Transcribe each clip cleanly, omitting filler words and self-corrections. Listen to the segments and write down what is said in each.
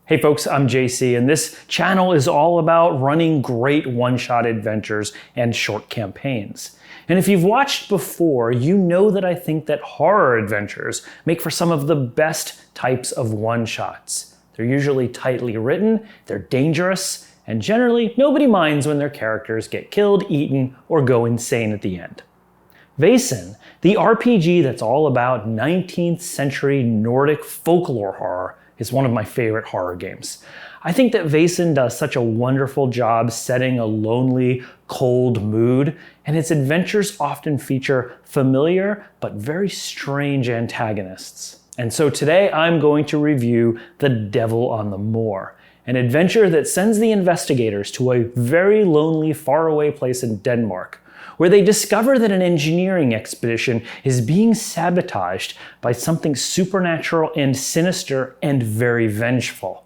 Hey folks, I'm JC, and this channel is all about running great one-shot adventures and short campaigns. And if you've watched before, you know that I think that horror adventures make for some of the best types of one-shots. They're usually tightly written, they're dangerous, and generally nobody minds when their characters get killed, eaten, or go insane at the end. Vaesen, the RPG that's all about 19th century Nordic folklore horror, is one of my favorite horror games. I think that Vaesen does such a wonderful job setting a lonely, cold mood, and its adventures often feature familiar but very strange antagonists. And so today I'm going to review The Devil on the Moor, an adventure that sends the investigators to a very lonely, faraway place in Denmark, where they discover that an engineering expedition is being sabotaged by something supernatural and sinister and very vengeful.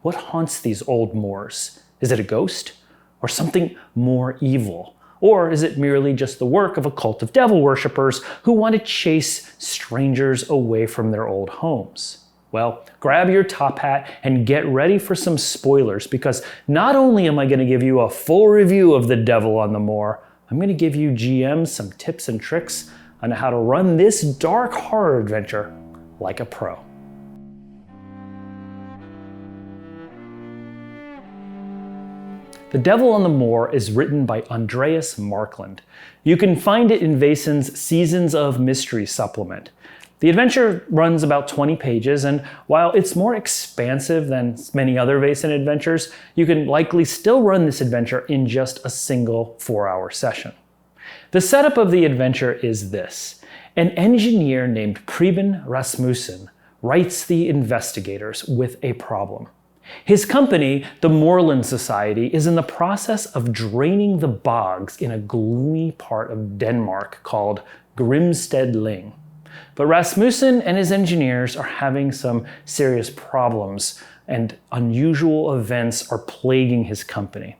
What haunts these old moors? Is it a ghost? Or something more evil? Or is it merely just the work of a cult of devil worshippers who want to chase strangers away from their old homes? Well, grab your top hat and get ready for some spoilers, because not only am I going to give you a full review of The Devil on the Moor, I'm going to give you GMs some tips and tricks on how to run this dark horror adventure like a pro. The Devil on the Moor is written by Andreas Markland. You can find it in Vaesen's Seasons of Mystery supplement. The adventure runs about 20 pages, and while it's more expansive than many other Vaesen adventures, you can likely still run this adventure in just a single 4-hour session. The setup of the adventure is this. An engineer named Preben Rasmussen writes the investigators with a problem. His company, the Moorland Society, is in the process of draining the bogs in a gloomy part of Denmark called Grimsted Ling. But Rasmussen and his engineers are having some serious problems, and unusual events are plaguing his company.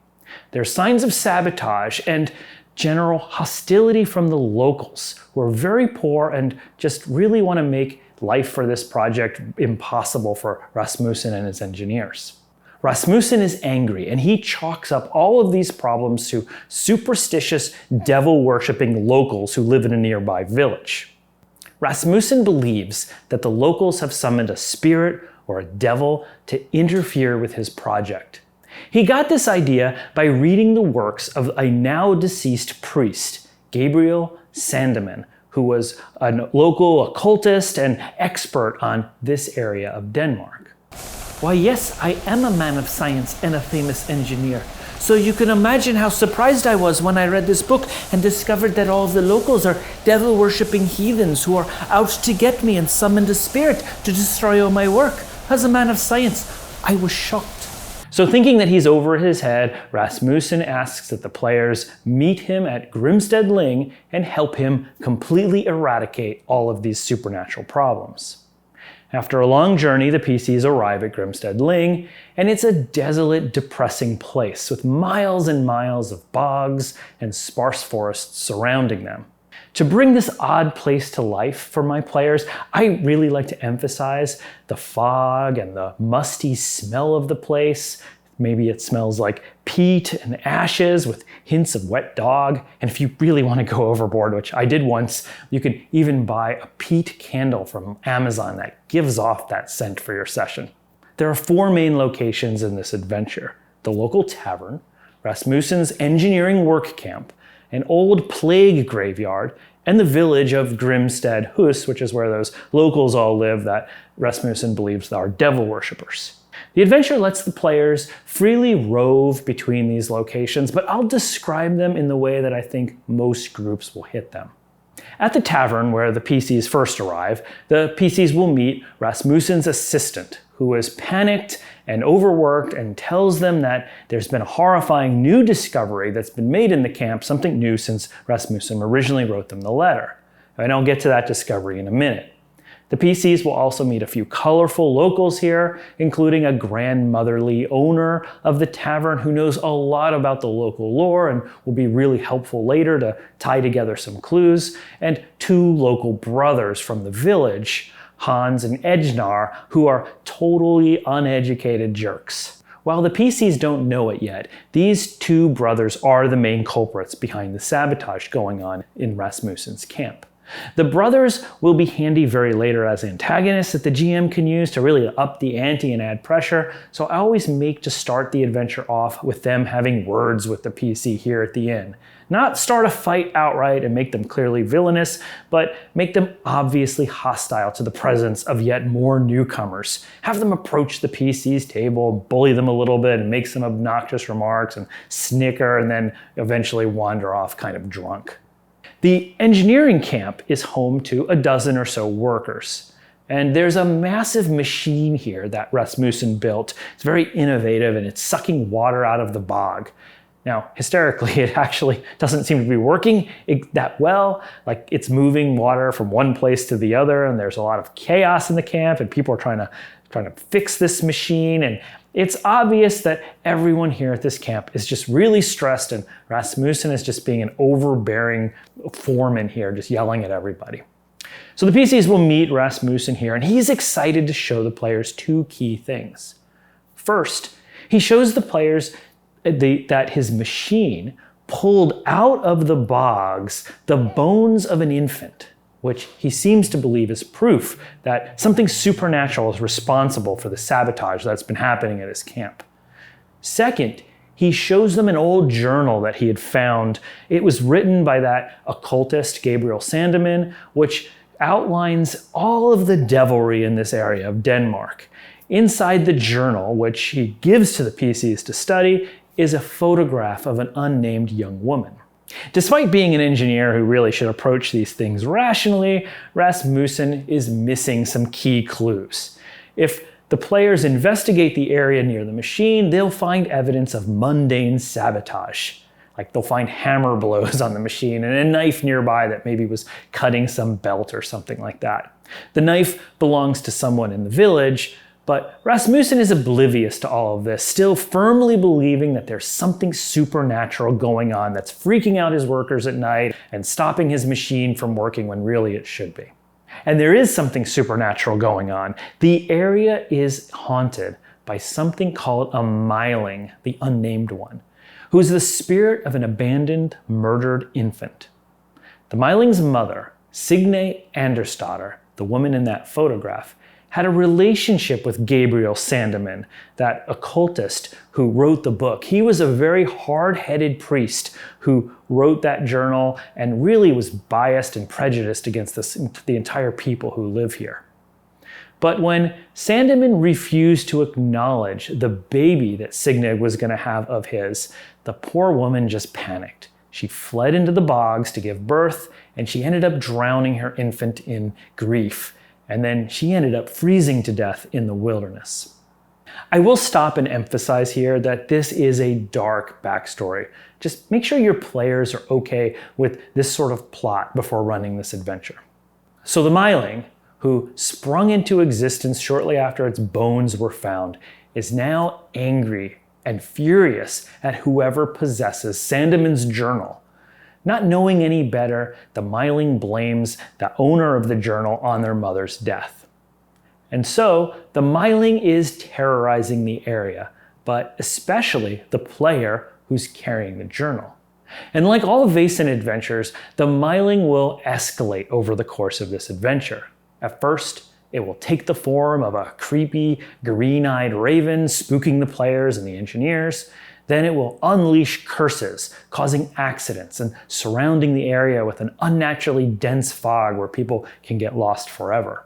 There are signs of sabotage and general hostility from the locals, who are very poor and just really want to make life for this project impossible for Rasmussen and his engineers. Rasmussen is angry, and he chalks up all of these problems to superstitious, devil-worshipping locals who live in a nearby village. Rasmussen believes that the locals have summoned a spirit or a devil to interfere with his project. He got this idea by reading the works of a now deceased priest, Gabriel Sandeman, who was a local occultist and expert on this area of Denmark. Why, yes, I am a man of science and a famous engineer. So you can imagine how surprised I was when I read this book and discovered that all of the locals are devil-worshipping heathens who are out to get me and summoned a spirit to destroy all my work. As a man of science, I was shocked. So thinking that he's over his head, Rasmussen asks that the players meet him at Grimsted Ling and help him completely eradicate all of these supernatural problems. After a long journey, the PCs arrive at Grimsted Ling, and it's a desolate, depressing place with miles and miles of bogs and sparse forests surrounding them. To bring this odd place to life for my players, I really like to emphasize the fog and the musty smell of the place. Maybe it smells like peat and ashes with hints of wet dog. And if you really want to go overboard, which I did once, you can even buy a peat candle from Amazon that gives off that scent for your session. There are 4 main locations in this adventure: the local tavern, Rasmussen's engineering work camp, an old plague graveyard, and the village of Grimsted Hus, which is where those locals all live that Rasmussen believes are devil worshippers. The adventure lets the players freely rove between these locations, but I'll describe them in the way that I think most groups will hit them. At the tavern, where the PCs first arrive, the PCs will meet Rasmussen's assistant, who is panicked and overworked and tells them that there's been a horrifying new discovery that's been made in the camp, something new since Rasmussen originally wrote them the letter. And I'll get to that discovery in a minute. The PCs will also meet a few colorful locals here, including a grandmotherly owner of the tavern who knows a lot about the local lore and will be really helpful later to tie together some clues, and 2 local brothers from the village Hans and Ejnar, who are totally uneducated jerks. While the PCs don't know it yet, these two brothers are the main culprits behind the sabotage going on in Rasmussen's camp. The brothers will be handy very later as antagonists that the GM can use to really up the ante and add pressure, so I always make to start the adventure off with them having words with the PC here at the inn. Not start a fight outright and make them clearly villainous, but make them obviously hostile to the presence of yet more newcomers. Have them approach the PC's table, bully them a little bit, and make some obnoxious remarks, and snicker, and then eventually wander off kind of drunk. The engineering camp is home to a dozen or so workers. And there's a massive machine here that Rasmussen built. It's very innovative and it's sucking water out of the bog. Now, hysterically, it actually doesn't seem to be working that well. Like, it's moving water from one place to the other, and there's a lot of chaos in the camp, and people are trying to fix this machine. And it's obvious that everyone here at this camp is just really stressed, and Rasmussen is just being an overbearing foreman here, just yelling at everybody. So the PCs will meet Rasmussen here, and he's excited to show the players two key things. First, he shows the players that his machine pulled out of the bogs the bones of an infant, which he seems to believe is proof that something supernatural is responsible for the sabotage that's been happening at his camp. Second, he shows them an old journal that he had found. It was written by that occultist Gabriel Sandeman, which outlines all of the devilry in this area of Denmark. Inside the journal, which he gives to the PCs to study, is a photograph of an unnamed young woman. Despite being an engineer who really should approach these things rationally, Rasmussen is missing some key clues. If the players investigate the area near the machine, they'll find evidence of mundane sabotage. Like, they'll find hammer blows on the machine and a knife nearby that maybe was cutting some belt or something like that. The knife belongs to someone in the village, but Rasmussen is oblivious to all of this, still firmly believing that there's something supernatural going on that's freaking out his workers at night and stopping his machine from working when really it should be. And there is something supernatural going on. The area is haunted by something called a myling, the unnamed one, who is the spirit of an abandoned, murdered infant. The myling's mother, Signe Andersdotter, the woman in that photograph, had a relationship with Gabriel Sandeman, that occultist who wrote the book. He was a very hard-headed priest who wrote that journal and really was biased and prejudiced against the entire people who live here. But when Sandeman refused to acknowledge the baby that Signe was going to have of his, the poor woman just panicked. She fled into the bogs to give birth, and she ended up drowning her infant in grief. And then she ended up freezing to death in the wilderness. I will stop and emphasize here that this is a dark backstory. Just make sure your players are okay with this sort of plot before running this adventure. So the myling, who sprung into existence shortly after its bones were found, is now angry and furious at whoever possesses Sandeman's journal. Not knowing any better, the myling blames the owner of the journal on their mother's death. And so, the myling is terrorizing the area, but especially the player who's carrying the journal. And like all Vaesen adventures, the myling will escalate over the course of this adventure. At first, it will take the form of a creepy, green-eyed raven spooking the players and the engineers. Then it will unleash curses, causing accidents and surrounding the area with an unnaturally dense fog where people can get lost forever.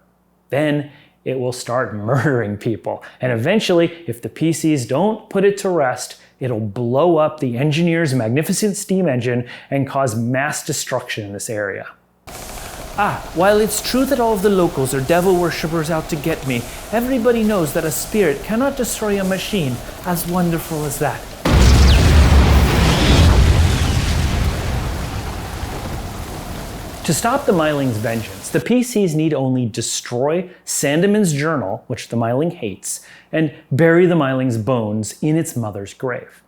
Then it will start murdering people, and eventually, if the PCs don't put it to rest, it'll blow up the engineer's magnificent steam engine and cause mass destruction in this area. While it's true that all of the locals are devil worshippers out to get me, everybody knows that a spirit cannot destroy a machine as wonderful as that. To stop the myling's vengeance, the PCs need only destroy Sandeman's journal, which the myling hates, and bury the myling's bones in its mother's grave.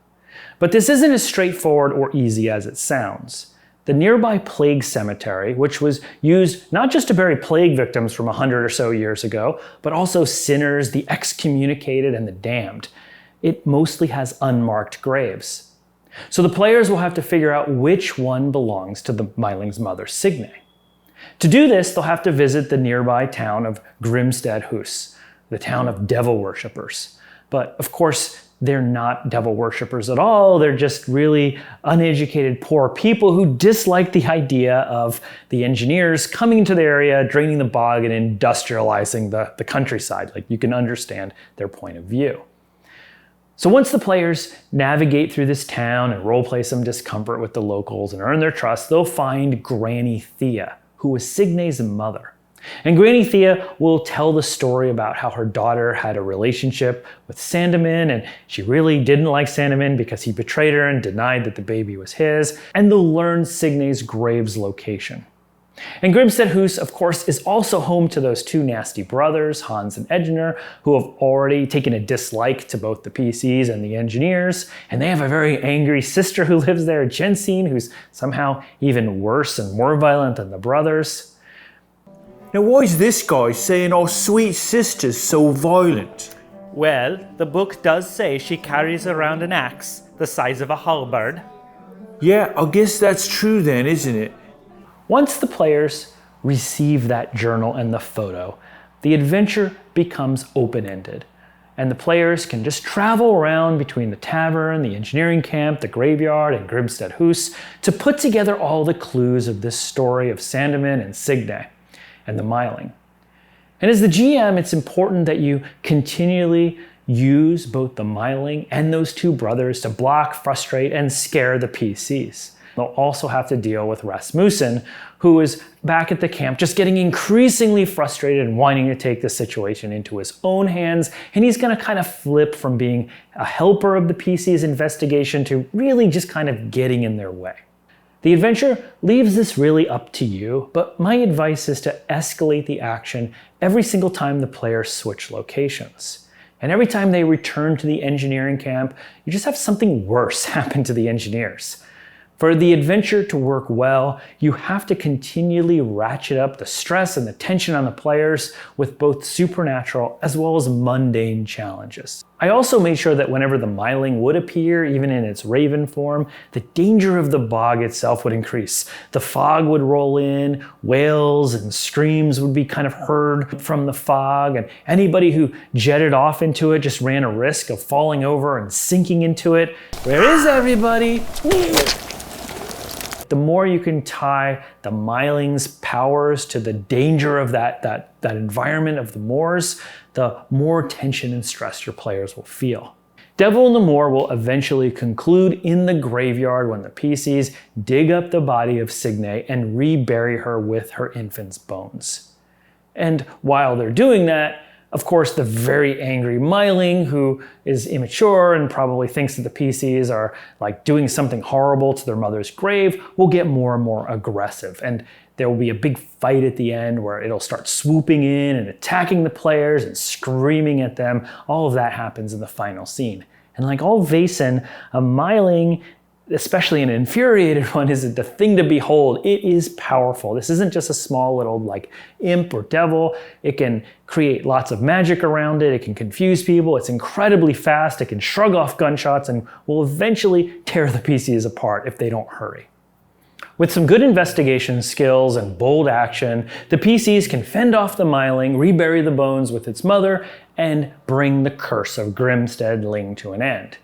But this isn't as straightforward or easy as it sounds. The nearby plague cemetery, which was used not just to bury plague victims from 100 or so years ago, but also sinners, the excommunicated, and the damned, it mostly has unmarked graves. So the players will have to figure out which one belongs to the Myling's mother, Signe. To do this, they'll have to visit the nearby town of Grimstead Hus, the town of devil worshippers. But of course, they're not devil worshippers at all. They're just really uneducated, poor people who dislike the idea of the engineers coming into the area, draining the bog, and industrializing the countryside. Like, you can understand their point of view. So once the players navigate through this town and roleplay some discomfort with the locals and earn their trust, they'll find Granny Thea, who was Signe's mother. And Granny Thea will tell the story about how her daughter had a relationship with Sandeman, and she really didn't like Sandeman because he betrayed her and denied that the baby was his, and they'll learn Signe's grave's location. And Grimstead Hus, of course, is also home to those two nasty brothers, Hans and Edgener, who have already taken a dislike to both the PCs and the engineers, and they have a very angry sister who lives there, Jensine, who's somehow even worse and more violent than the brothers. Now why is this guy saying our sweet sister's so violent? Well, the book does say she carries around an axe the size of a halberd. Yeah, I guess that's true then, isn't it? Once the players receive that journal and the photo, the adventure becomes open-ended, and the players can just travel around between the tavern, the engineering camp, the graveyard, and Grimstead Hus to put together all the clues of this story of Sandeman and Signe and the Myling. And as the GM, it's important that you continually use both the Myling and those two brothers to block, frustrate, and scare the PCs. They'll also have to deal with Rasmussen, who is back at the camp just getting increasingly frustrated and wanting to take the situation into his own hands, and he's going to kind of flip from being a helper of the PC's investigation to really just kind of getting in their way. The adventure leaves this really up to you, but my advice is to escalate the action every single time the players switch locations. And every time they return to the engineering camp, you just have something worse happen to the engineers. For the adventure to work well, you have to continually ratchet up the stress and the tension on the players with both supernatural as well as mundane challenges. I also made sure that whenever the Myling would appear, even in its raven form, the danger of the bog itself would increase. The fog would roll in, wails and screams would be kind of heard from the fog, and anybody who jetted off into it just ran a risk of falling over and sinking into it. Where is everybody? The more you can tie the Myling's powers to the danger of that environment of the Moors, the more tension and stress your players will feel. Devil and the Moor will eventually conclude in the graveyard when the PCs dig up the body of Signe and rebury her with her infant's bones. And while they're doing that, of course, the very angry Myling, who is immature and probably thinks that the PCs are like doing something horrible to their mother's grave, will get more and more aggressive. And there will be a big fight at the end where it'll start swooping in and attacking the players and screaming at them. All of that happens in the final scene. And like all Vaesen, a Myling, especially an infuriated one, is the thing to behold. It is powerful. This isn't just a small little like imp or devil. It can create lots of magic around it. It can confuse people. It's incredibly fast. It can shrug off gunshots and will eventually tear the PCs apart if they don't hurry. With some good investigation skills and bold action, the PCs can fend off the Myling, rebury the bones with its mother, and bring the curse of Grimstead Ling to an end.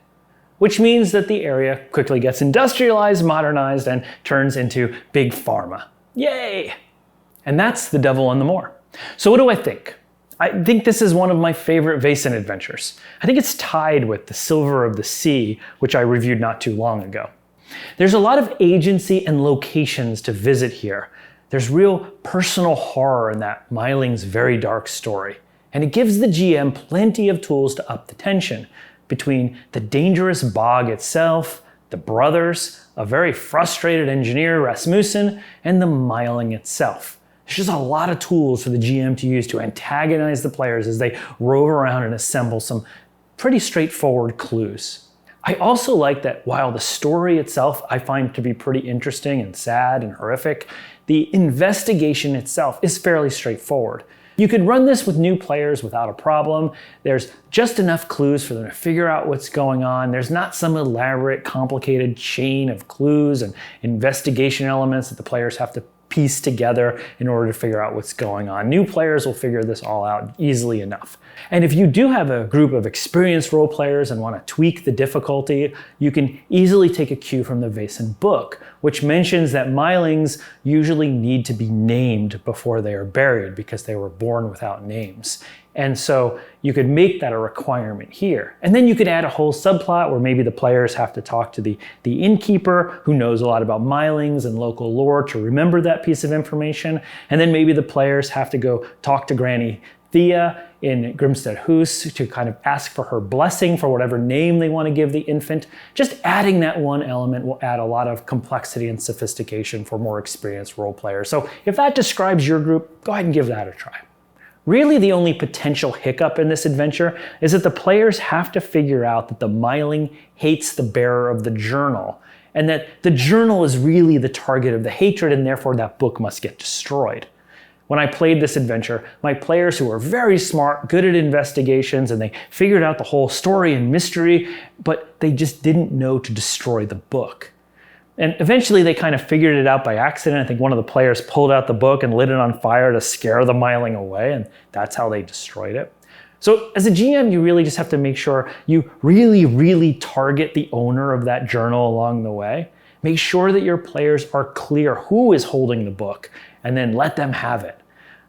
Which means that the area quickly gets industrialized, modernized, and turns into big pharma. Yay! And that's The Devil and the Moor. So what do I think? I think this is one of my favorite Vaesen adventures. I think it's tied with The Silver of the Sea, which I reviewed not too long ago. There's a lot of agency and locations to visit here. There's real personal horror in that Myling's very dark story. And it gives the GM plenty of tools to up the tension between the dangerous bog itself, the brothers, a very frustrated engineer, Rasmussen, and the Myling itself. There's just a lot of tools for the GM to use to antagonize the players as they rove around and assemble some pretty straightforward clues. I also like that while the story itself I find to be pretty interesting and sad and horrific, the investigation itself is fairly straightforward. You could run this with new players without a problem. There's just enough clues for them to figure out what's going on. There's not some elaborate, complicated chain of clues and investigation elements that the players have to piece together in order to figure out what's going on. New players will figure this all out easily enough. And if you do have a group of experienced role players and want to tweak the difficulty, you can easily take a cue from the Vaesen book, which mentions that Mylings usually need to be named before they are buried because they were born without names. And so you could make that a requirement here. And then you could add a whole subplot where maybe the players have to talk to the innkeeper who knows a lot about Mylings and local lore to remember that piece of information. And then maybe the players have to go talk to Granny Thea in Grimstead House to kind of ask for her blessing for whatever name they want to give the infant. Just adding that one element will add a lot of complexity and sophistication for more experienced role players. So if that describes your group, go ahead and give that a try. Really, the only potential hiccup in this adventure is that the players have to figure out that the Myling hates the bearer of the journal, and that the journal is really the target of the hatred, and therefore that book must get destroyed. When I played this adventure, my players, who were very smart, good at investigations, and they figured out the whole story and mystery, but they just didn't know to destroy the book. And eventually they kind of figured it out by accident. I think one of the players pulled out the book and lit it on fire to scare the Myling away, and that's how they destroyed it. So as a GM, you really just have to make sure you really target the owner of that journal along the way. Make sure that your players are clear who is holding the book, and then let them have it.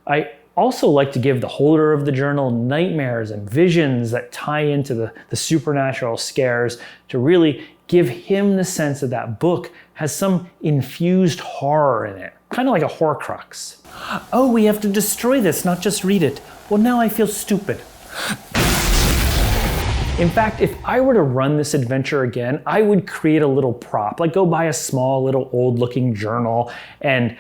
I also like to give the holder of the journal nightmares and visions that tie into the supernatural scares to really give him the sense that that book has some infused horror in it, kind of like a Horcrux. Oh, we have to destroy this, not just read it. Well, now I feel stupid. In fact, if I were to run this adventure again, I would create a little prop, like go buy a small little old looking journal and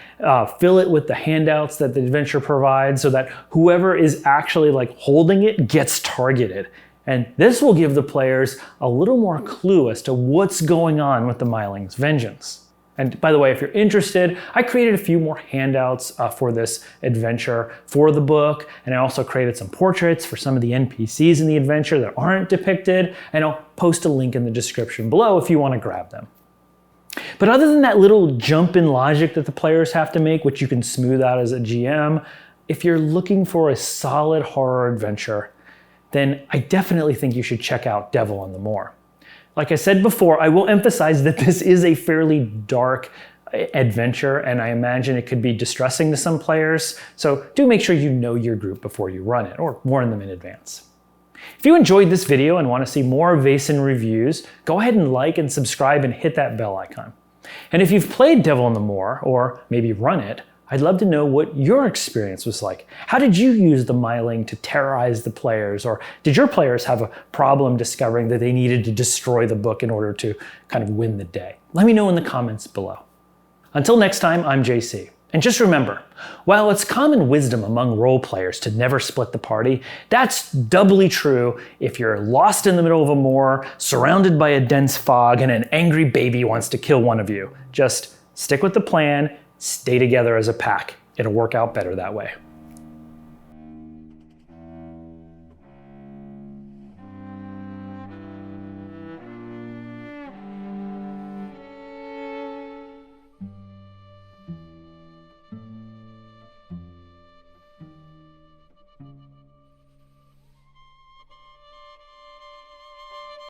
fill it with the handouts that the adventure provides so that whoever is actually like holding it gets targeted. And this will give the players a little more clue as to what's going on with the Myling's vengeance. And by the way, if you're interested, I created a few more handouts for this adventure for the book, and I also created some portraits for some of the NPCs in the adventure that aren't depicted, and I'll post a link in the description below if you want to grab them. But other than that little jump in logic that the players have to make, which you can smooth out as a GM, if you're looking for a solid horror adventure, then I definitely think you should check out Devil on the Moor. Like I said before, I will emphasize that this is a fairly dark adventure, and I imagine it could be distressing to some players, so do make sure you know your group before you run it, or warn them in advance. If you enjoyed this video and want to see more Vaesen reviews, go ahead and like and subscribe and hit that bell icon. And if you've played Devil on the Moor, or maybe run it, I'd love to know what your experience was like. How did you use the Myling to terrorize the players? Or did your players have a problem discovering that they needed to destroy the book in order to kind of win the day? Let me know in the comments below. Until next time, I'm JC. And just remember, while it's common wisdom among role players to never split the party, that's doubly true if you're lost in the middle of a moor, surrounded by a dense fog, and an angry baby wants to kill one of you. Just stick with the plan. Stay together as a pack. It'll work out better that way.